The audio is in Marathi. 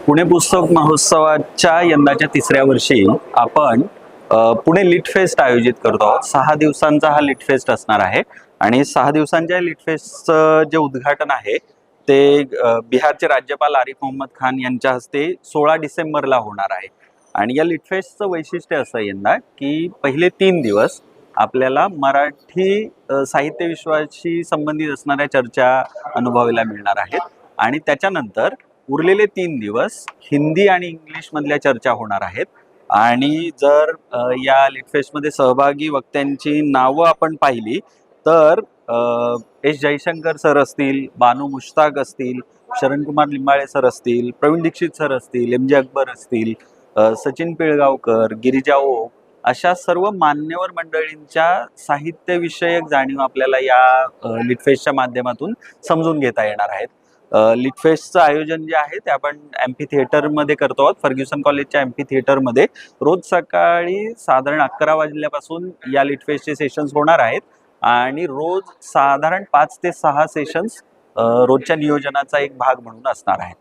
पुणे पुस्तक महोत्सवाच्या यंदाच्या तिसऱ्या वर्षी आपण पुणे लिट फेस्ट आयोजित करतो आहोत। 6 दिवसांचा हा लिट फेस्ट असणार आहे आणि 6 दिवसांच्या लिट फेस्टचं जे उद्घाटन आहे ते बिहारचे राज्यपाल आरिफ मोहम्मद खान यांच्या हस्ते 16 डिसेंबरला होणार आहे। आणि या लिट फेस्टचं वैशिष्ट्य असं यंदा की पहिले 3 दिवस आपल्याला मराठी साहित्य विश्वाशी संबंधित असणाऱ्या चर्चा अनुभवायला मिळणार आहेत आणि त्याच्यानंतर उरलेले 3 दिवस हिंदी आणि इंग्लिश मधल्या चर्चा होणार आहेत। आणि जर या लिट फेस्टमध्ये सहभागी वक्त्यांची नावं आपण पाहिली तर एस जयशंकर सर असतील, बानू मुश्ताक असतील, शरणकुमार लिंबाळे सर असतील, प्रवीण दीक्षित सर असतील, एम जे अकबर असतील, सचिन पिळगावकर, गिरिजा ओक अशा सर्व मान्यवर मंडळींच्या साहित्यविषयक जाणीव आपल्याला या लिट फेस्टच्या माध्यमातून समजून घेता येणार आहेत। लिट फेस्टचं आयोजन जे आहे ते आपण एम्फी थिएटरमध्ये करतो आहोत। फर्ग्युसन कॉलेजच्या एम्फी थिएटरमध्ये रोज सकाळी साधारण 11 वाजल्यापासून या लिट फेस्टचे सेशन्स होणार आहेत आणि रोज साधारण 5 ते 6 सेशन्स रोजच्या नियोजनाचा एक भाग म्हणून असणार आहेत।